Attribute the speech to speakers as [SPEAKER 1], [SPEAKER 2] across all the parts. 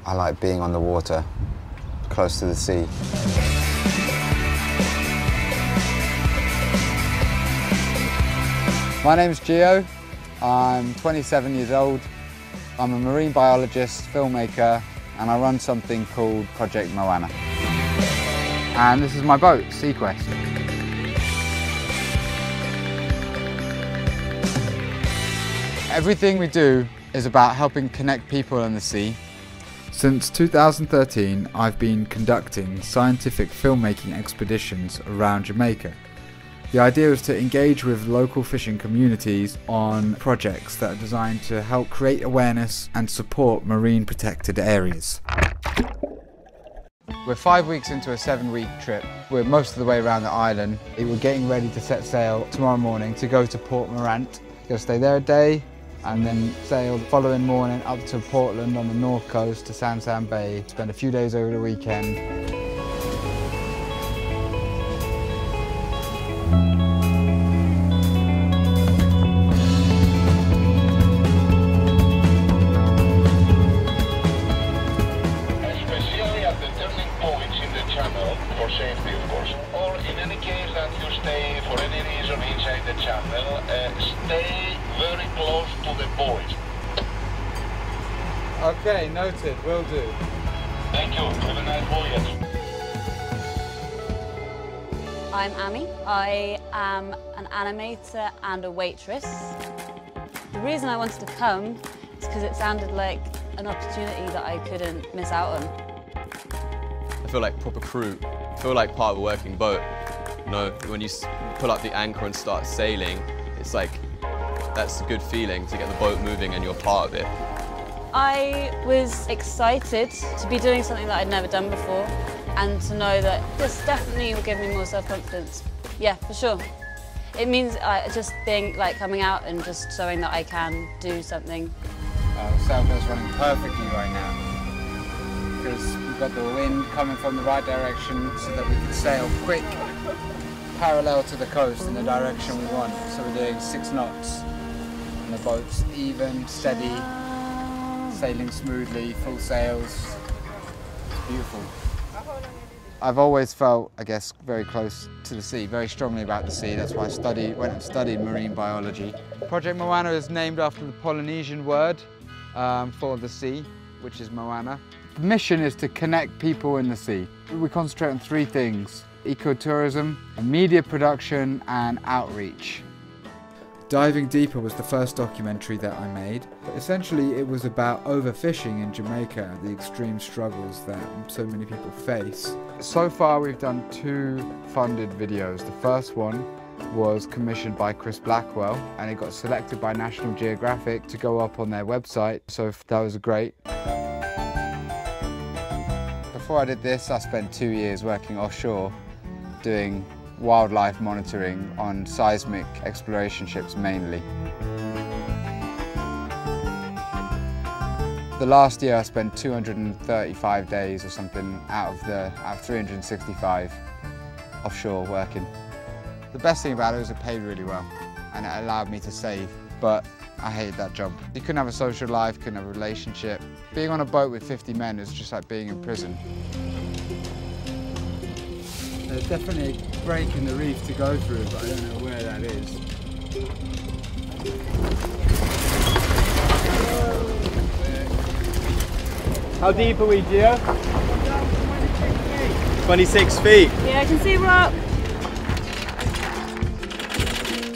[SPEAKER 1] I like being on the water, close to the sea. My name's Gio. I'm 27 years old. I'm a marine biologist, filmmaker, and I run something called Project Moana. And this is my boat, SeaQuest. Everything we do is about helping connect people in the sea. Since 2013, I've been conducting scientific filmmaking expeditions around Jamaica. The idea is to engage with local fishing communities on projects that are designed to help create awareness and support marine protected areas. We're 5 weeks into a 7-week trip. We're most of the way around the island. We're getting ready to set sail tomorrow morning to go to Port Morant. We'll stay there a day and then sail the following morning up to Portland on the north coast to Sam Bay. Spend a few days over the weekend.
[SPEAKER 2] For safety, of course, or in any case that you stay for any reason inside the channel, stay very close to the buoys.
[SPEAKER 1] Okay, noted, will do.
[SPEAKER 2] Thank you, have a nice voyage.
[SPEAKER 3] I'm Amy. I am an animator and a waitress. The reason I wanted to come is because it sounded like an opportunity that I couldn't miss out on.
[SPEAKER 4] I feel like proper crew. I feel like part of a working boat. You know, when you pull up the anchor and start sailing, it's like, that's a good feeling to get the boat moving and you're part of it.
[SPEAKER 3] I was excited to be doing something that I'd never done before and to know that this definitely will give me more self-confidence. Yeah, for sure. It means just being like coming out and just showing that I can do something.
[SPEAKER 1] The sailboat's running perfectly right now because we've got the wind coming from the right direction so that we can sail quick, parallel to the coast in the direction we want. So we're doing 6 knots and the boat's even, steady, sailing smoothly, full sails. It's beautiful. I've always felt, I guess, very close to the sea, very strongly about the sea. That's why I went and studied marine biology. Project Moana is named after the Polynesian word for the sea, which is Moana. The mission is to connect people in the sea. We concentrate on 3 things: ecotourism, media production, and outreach. Diving Deeper was the first documentary that I made. Essentially, it was about overfishing in Jamaica, the extreme struggles that so many people face. So far, we've done 2 funded videos. The first one was commissioned by Chris Blackwell, and it got selected by National Geographic to go up on their website, so that was great. Before I did this, I spent 2 years working offshore, doing wildlife monitoring on seismic exploration ships mainly. The last year I spent 235 days or something out of 365 offshore working. The best thing about it was it paid really well and it allowed me to save, but I hated that job. You couldn't have a social life, couldn't have a relationship. Being on a boat with 50 men is just like being in prison. There's definitely a break in the reef to go through, but I don't know where that is.
[SPEAKER 5] How deep are we, Gio? 26 feet.
[SPEAKER 3] Yeah, I can see we're up.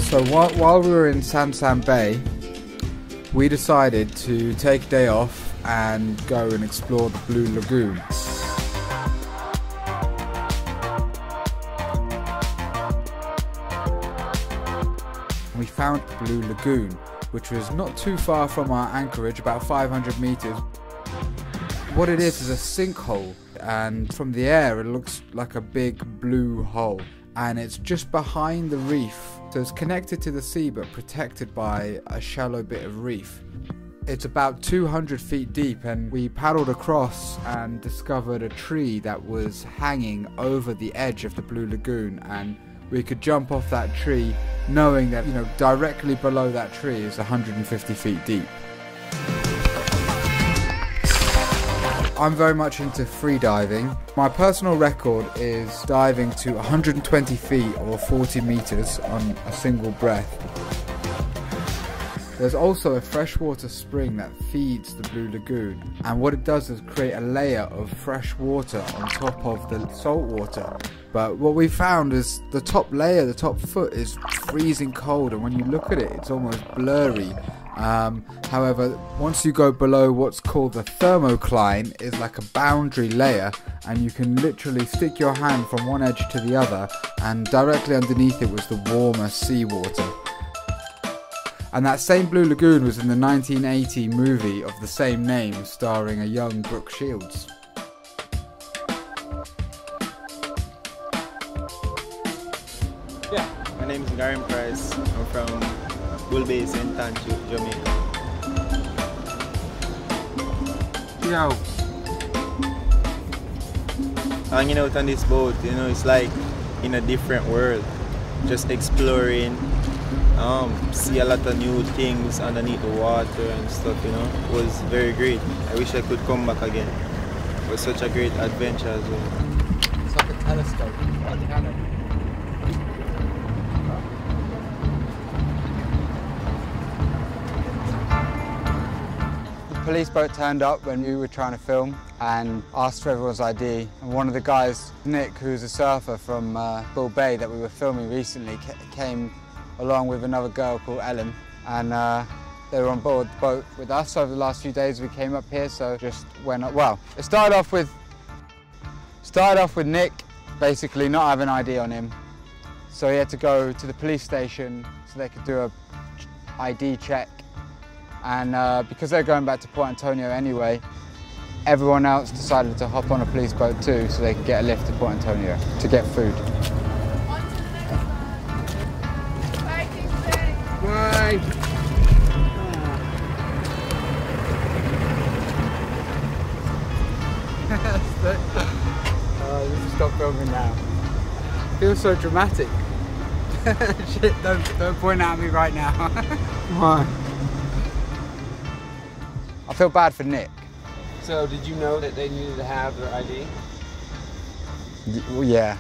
[SPEAKER 1] So while we were in Sam Bay, we decided to take a day off and go and explore the Blue Lagoon. We found Blue Lagoon, which was not too far from our anchorage, about 500 meters. What it is a sinkhole, and from the air it looks like a big blue hole, and it's just behind the reef. So it's connected to the sea but protected by a shallow bit of reef. It's about 200 feet deep, and we paddled across and discovered a tree that was hanging over the edge of the Blue Lagoon, and we could jump off that tree knowing that, directly below that tree is 150 feet deep. I'm very much into free diving. My personal record is diving to 120 feet or 40 meters on a single breath. There's also a freshwater spring that feeds the Blue Lagoon, and what it does is create a layer of fresh water on top of the salt water. But what we found is the top layer, the top foot, is freezing cold, and when you look at it, it's almost blurry. However, once you go below what's called the thermocline, is like a boundary layer, and you can literally stick your hand from one edge to the other, and directly underneath it was the warmer seawater. And that same Blue Lagoon was in the 1980 movie of the same name, starring a young Brooke Shields.
[SPEAKER 5] Yeah, my name is Garen Price. I'm from Bull Bay, St. Ange, Jamaica.
[SPEAKER 1] Yo.
[SPEAKER 5] Hanging out on this boat, you know, it's like in a different world. Just exploring, see a lot of new things underneath the water and stuff, you know. It was very great. I wish I could come back again. It was such a great adventure as well.
[SPEAKER 1] It's like a telescope, like a cannon. The police boat turned up when we were trying to film and asked for everyone's ID. And one of the guys, Nick, who's a surfer from Bull Bay that we were filming recently, came along with another girl called Ellen, and they were on board the boat with us over the last few days. We came up here, so just went up. Well, it started off with Nick basically not having ID on him, so he had to go to the police station so they could do a ID check. And because they're going back to Port Antonio anyway, everyone else decided to hop on a police boat too so they could get a lift to Port Antonio to get food. Bye. Let's stop filming now. Feels so dramatic. Shit, don't point at me right now. Why? I feel bad for Nick.
[SPEAKER 6] So did you know that they needed to have their ID?
[SPEAKER 1] Well, yeah,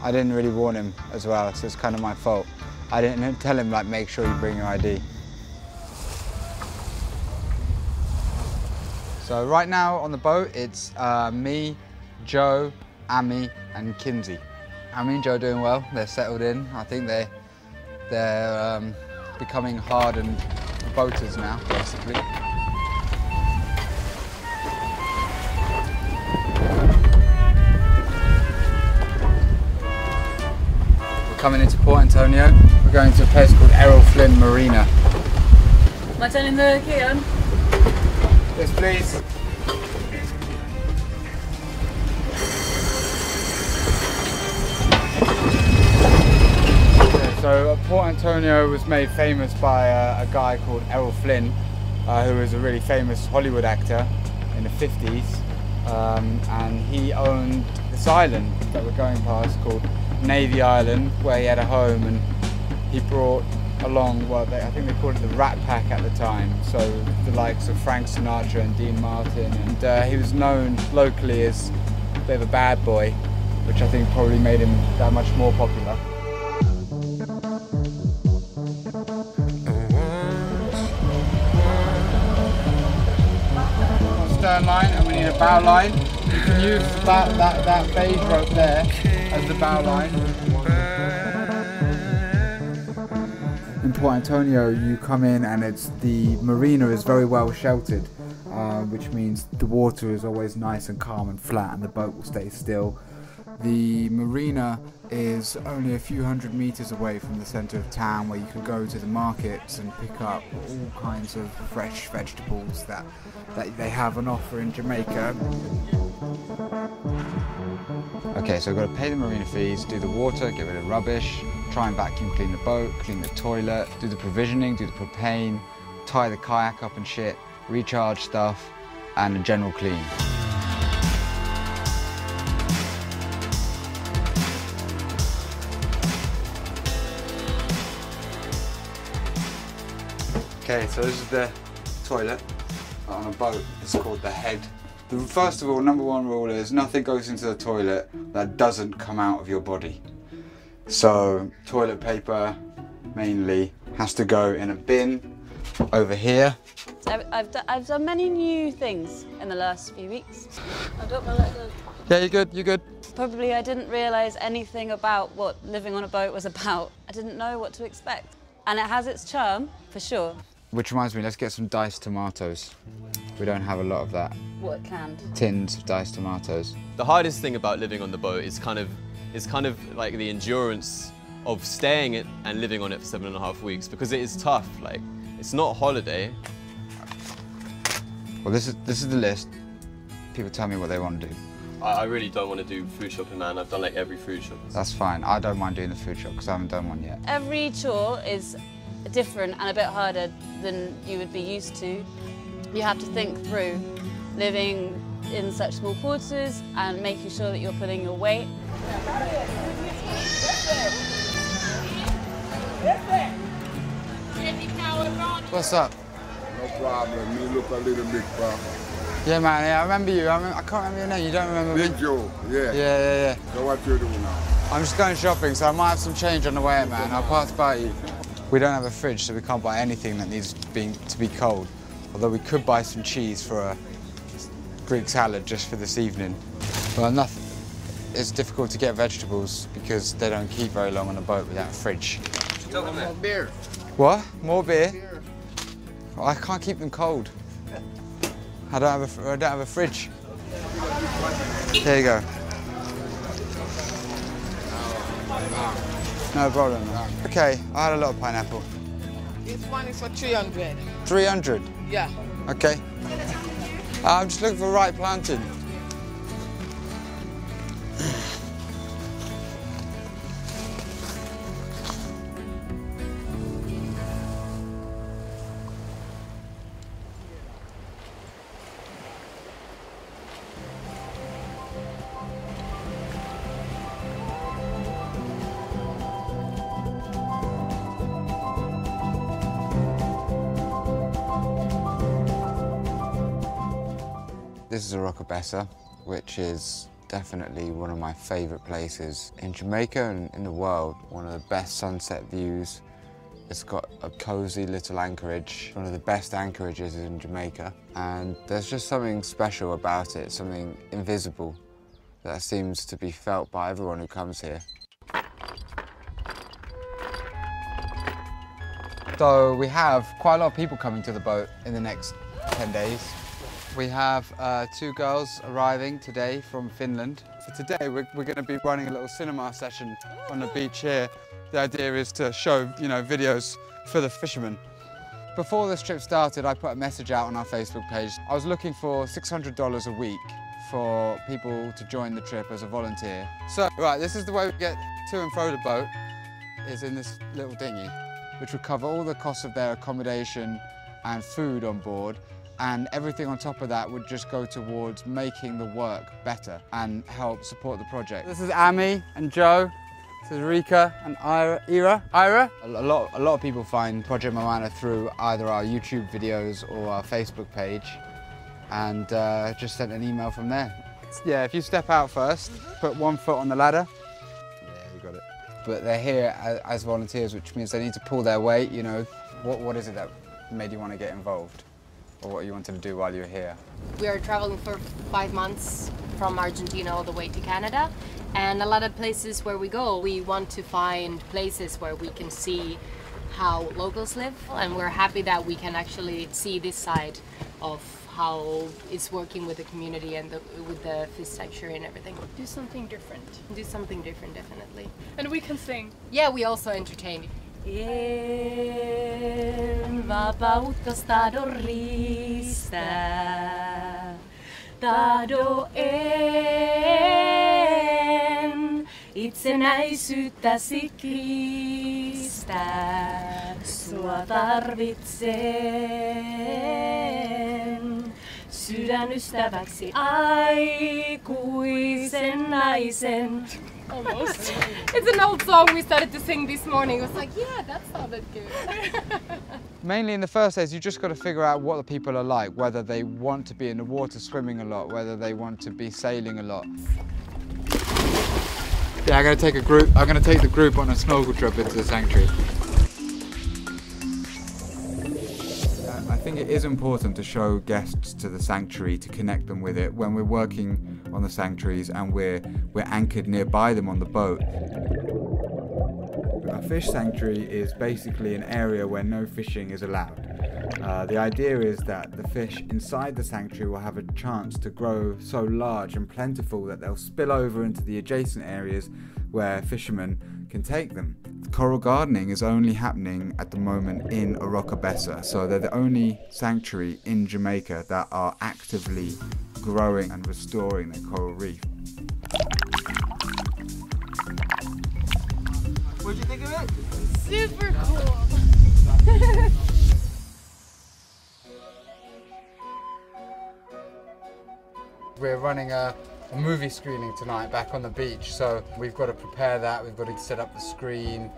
[SPEAKER 1] I didn't really warn him as well, so it's kind of my fault. I didn't tell him, like, make sure you bring your ID. So right now on the boat, it's me, Joe, Amy and Kinsey. Amy and Joe are doing well, they're settled in. I think they're becoming hardened boaters now, basically. Coming into Port Antonio, we're going to a place called Errol Flynn Marina.
[SPEAKER 3] Am I turning the key on?
[SPEAKER 1] Yes, please. So Port Antonio was made famous by a guy called Errol Flynn, who was a really famous Hollywood actor in the 50s, and he owned this island that we're going past called Navy Island, where he had a home, and he brought along, well, I think they called it the Rat Pack at the time, so the likes of Frank Sinatra and Dean Martin, and he was known locally as a bit of a bad boy, which I think probably made him that much more popular. Stern line, and we need a bow line. You can use that beige rope there as the bow line. In Port Antonio, you come in and the marina is very well sheltered, which means the water is always nice and calm and flat, and the boat will stay still. The marina is only a few hundred meters away from the center of town, where you can go to the markets and pick up all kinds of fresh vegetables that they have on offer in Jamaica. Okay, so we've got to pay the marina fees, do the water, get rid of rubbish, try and vacuum clean the boat, clean the toilet, do the provisioning, do the propane, tie the kayak up and shit, recharge stuff, and a general clean. Okay, so this is the toilet on a boat. It's called the head First of all, number one rule is nothing goes into the toilet that doesn't come out of your body. So toilet paper mainly has to go in a bin over here.
[SPEAKER 3] I've done many new things in the last few weeks. I don't want to let go.
[SPEAKER 1] Yeah, you're good, you're good.
[SPEAKER 3] Probably I didn't realise anything about what living on a boat was about. I didn't know what to expect. And it has its charm, for sure.
[SPEAKER 1] Which reminds me, let's get some diced tomatoes. We don't have a lot of that.
[SPEAKER 3] What canned?
[SPEAKER 1] Tins of diced tomatoes.
[SPEAKER 4] The hardest thing about living on the boat is kind of like the endurance of staying it and living on it for 7.5 weeks, because it is tough. Like, it's not a holiday.
[SPEAKER 1] Well, this is the list. People tell me what they want to do.
[SPEAKER 4] I really don't want to do food shopping, man. I've done like every food shop.
[SPEAKER 1] That's fine. I don't mind doing the food shop because I haven't done one yet.
[SPEAKER 3] Every chore is different and a bit harder than you would be used to. You have to think through living in such small quarters and making sure that you're pulling your weight.
[SPEAKER 1] What's up?
[SPEAKER 7] No problem. You look a little bit far.
[SPEAKER 1] Yeah, man. Yeah, I remember you. I can't remember your name. You don't remember me?
[SPEAKER 7] Big Joe. Yeah.
[SPEAKER 1] Yeah.
[SPEAKER 7] So what you doing now?
[SPEAKER 1] I'm just going shopping, so I might have some change on the way, man. I'll pass by you. We don't have a fridge, so we can't buy anything that needs to be cold. Although we could buy some cheese for a Greek salad just for this evening. Well, nothing. It's difficult to get vegetables because they don't keep very long on a boat without a fridge.
[SPEAKER 7] More beer.
[SPEAKER 1] What? More beer? Well, I can't keep them cold. I don't have a fridge. There you go. No problem. Okay, I had a lot of pineapple.
[SPEAKER 8] This one is for 300.
[SPEAKER 1] 300?
[SPEAKER 8] Yeah.
[SPEAKER 1] Okay. I'm just looking for the right planting. This is a Rockabessa, which is definitely one of my favourite places in Jamaica and in the world. One of the best sunset views. It's got a cosy little anchorage, one of the best anchorages in Jamaica. And there's just something special about it, something invisible that seems to be felt by everyone who comes here. So we have quite a lot of people coming to the boat in the next 10 days. We have 2 girls arriving today from Finland. For today, we're going to be running a little cinema session on the beach here. The idea is to show, videos for the fishermen. Before this trip started, I put a message out on our Facebook page. I was looking for $600 a week for people to join the trip as a volunteer. So, right, this is the way we get to and fro the boat, is in this little dinghy, which would cover all the costs of their accommodation and food on board. And everything on top of that would just go towards making the work better and help support the project. This is Amy and Joe. This is Rika and Ira. A lot of people find Project Moana through either our YouTube videos or our Facebook page, and just sent an email from there. Yeah, if you step out first, put 1 foot on the ladder. Yeah, you got it. But they're here as volunteers, which means they need to pull their weight. What is it that made you want to get involved? Or what you wanted to do while you were here?
[SPEAKER 9] We are traveling for 5 months from Argentina all the way to Canada, and a lot of places where we go, we want to find places where we can see how locals live, and we're happy that we can actually see this side of how it's working with the community and with the fish sanctuary and everything.
[SPEAKER 10] Do something different.
[SPEAKER 9] Do something different, definitely.
[SPEAKER 10] And we can sing.
[SPEAKER 9] Yeah, we also entertain.
[SPEAKER 11] En vapautta tahdo riistää, tahdo en itsenäisyyttäsi kiistää. Sua tarvitsen sydänystäväksi aikuisen naisen.
[SPEAKER 10] Almost.
[SPEAKER 9] It's an old song we started to sing this morning. It was like, yeah, that sounded good.
[SPEAKER 1] Mainly in the first days, you just got to figure out what the people are like, whether they want to be in the water swimming a lot, whether they want to be sailing a lot. Yeah, I'm going to take the group on a snorkel trip into the sanctuary. I think it is important to show guests to the sanctuary, to connect them with it when we're working on the sanctuaries and we're anchored nearby them on the boat. A fish sanctuary is basically an area where no fishing is allowed. The idea is that the fish inside the sanctuary will have a chance to grow so large and plentiful that they'll spill over into the adjacent areas where fishermen can take them. Coral gardening is only happening at the moment in Orocabessa, so they're the only sanctuary in Jamaica that are actively growing and restoring their coral reef.
[SPEAKER 5] What'd you think of it?
[SPEAKER 10] Super cool.
[SPEAKER 1] We're running a movie screening tonight back on the beach, so we've got to prepare that, we've got to set up the screen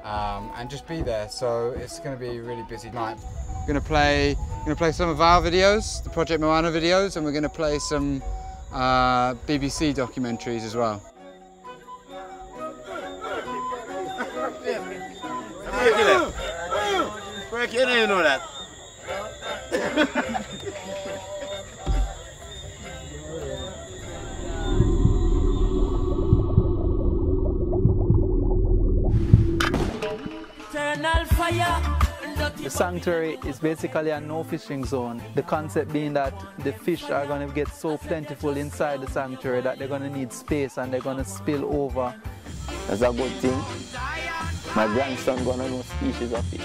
[SPEAKER 1] and just be there, so it's going to be a really busy night. We're going to play some of our videos, the Project Moana videos, and we're going to play some BBC documentaries as well.
[SPEAKER 5] Where can you know that?
[SPEAKER 12] The sanctuary is basically a no fishing zone. The concept being that the fish are going to get so plentiful inside the sanctuary that they're going to need space and they're going to spill over.
[SPEAKER 13] That's a good thing. My grandson going to know species of fish.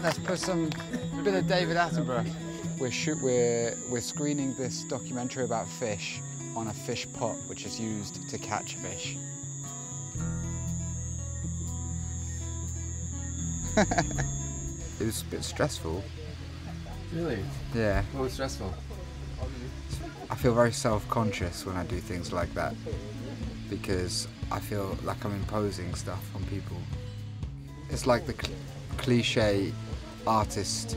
[SPEAKER 1] Let's put a bit of David Attenborough. We're screening this documentary about fish on a fish pot, which is used to catch fish. It was a bit stressful.
[SPEAKER 6] Really?
[SPEAKER 1] Yeah.
[SPEAKER 6] What was stressful?
[SPEAKER 1] I feel very self-conscious when I do things like that because I feel like I'm imposing stuff on people. It's like the cliche artist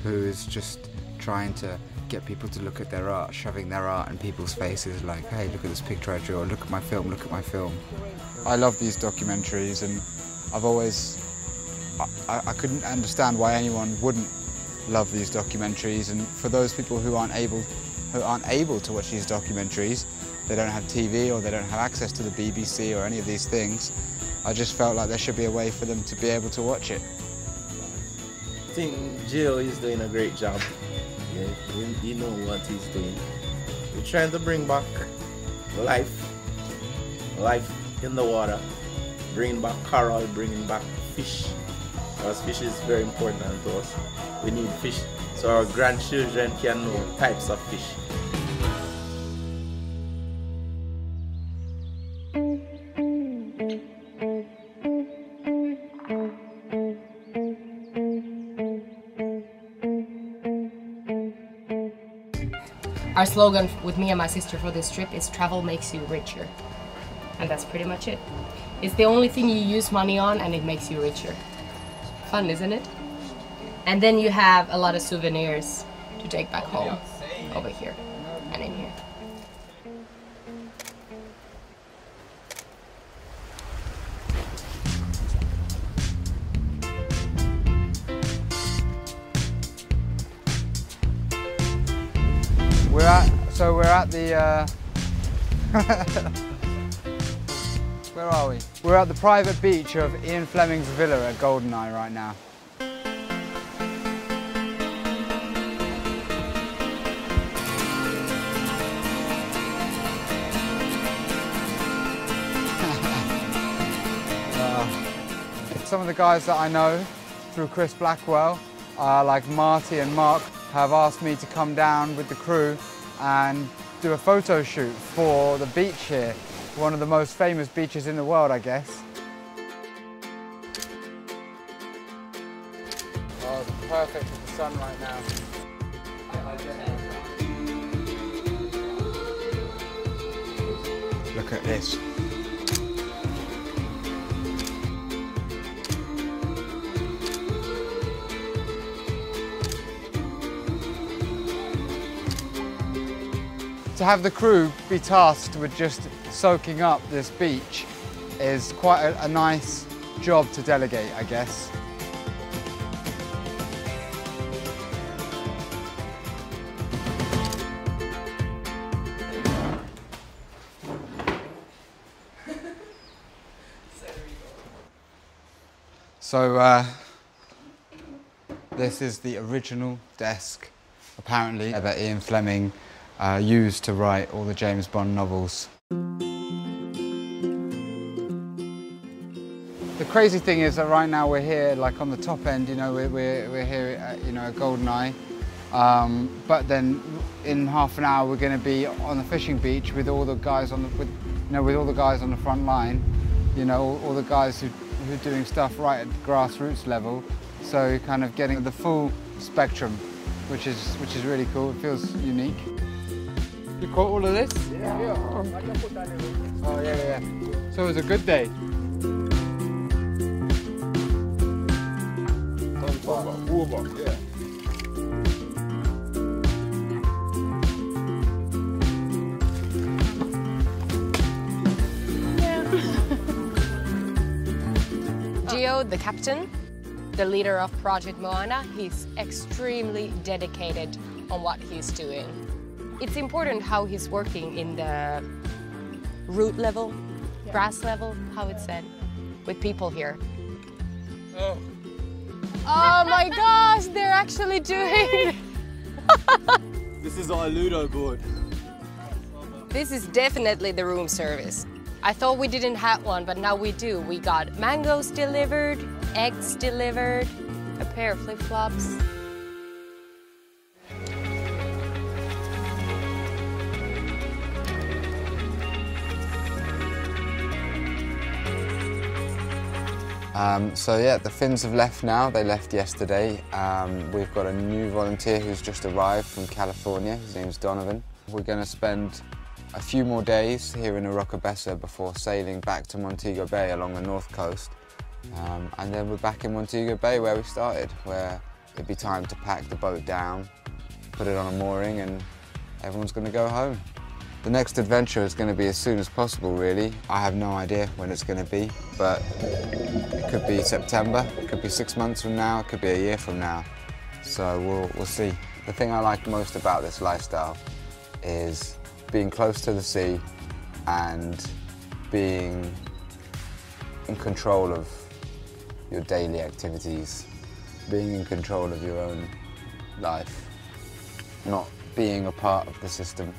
[SPEAKER 1] who is just trying to get people to look at their art, shoving their art in people's faces like, hey, look at this picture I drew, or look at my film, look at my film. I love these documentaries, and I've always, I couldn't understand why anyone wouldn't love these documentaries, and for those people who aren't able to watch these documentaries, they don't have TV or they don't have access to the BBC or any of these things, I just felt like there should be a way for them to be able to watch it.
[SPEAKER 5] I think Jill is doing a great job. Yeah, you know what he's doing. We're trying to bring back life in the water, bringing back coral, bringing back fish. Because fish is very important to us. We need fish so our grandchildren can know types of fish.
[SPEAKER 9] Our slogan with me and my sister for this trip is travel makes you richer. And that's pretty much it. It's the only thing you use money on and it makes you richer. Fun, isn't it? And then you have a lot of souvenirs to take back home over here and in here.
[SPEAKER 1] We're at the, where are we? We're at the private beach of Ian Fleming's villa at Goldeneye right now. Some of the guys that I know through Chris Blackwell, like Marty and Mark, have asked me to come down with the crew and do a photo shoot for the beach here, one of the most famous beaches in the world, I guess. Oh, it's perfect with the sun right now. Look at this. To have the crew be tasked with just soaking up this beach is quite a nice job to delegate, I guess. So this is the original desk, apparently, that Ian Fleming used to write all the James Bond novels. The crazy thing is that right now we're here, like on the top end, you know, we're here at, you know, at GoldenEye, but then in half an hour we're going to be on the fishing beach with all the guys on the, with all the guys on the front line, you know, all the guys who are doing stuff right at grassroots level. So kind of getting the full spectrum, which is really cool. It feels unique. You caught all of this? Yeah. Oh yeah. So it was a good day.
[SPEAKER 7] Yeah.
[SPEAKER 9] Gio, the captain, the leader of Project Moana, he's extremely dedicated on what he's doing. It's important how he's working in the root level, grass level, how it's said, with people here. Oh my gosh, they're actually doing...
[SPEAKER 4] This is our Ludo board.
[SPEAKER 9] This is definitely the room service. I thought we didn't have one, but now we do. We got mangoes delivered, eggs delivered, a pair of flip-flops.
[SPEAKER 1] So yeah, the Finns have left now. They left yesterday. We've got a new volunteer who's just arrived from California. His name's Donovan. We're going to spend a few more days here in Arokabessa before sailing back to Montego Bay along the north coast. And then we're back in Montego Bay where we started, where it'd be time to pack the boat down, put it on a mooring, and everyone's going to go home. The next adventure is going to be as soon as possible, really. I have no idea when it's going to be, but it could be September, it could be 6 months from now, it could be a year from now. So we'll see. The thing I like most about this lifestyle is being close to the sea and being in control of your daily activities, being in control of your own life, not being a part of the system.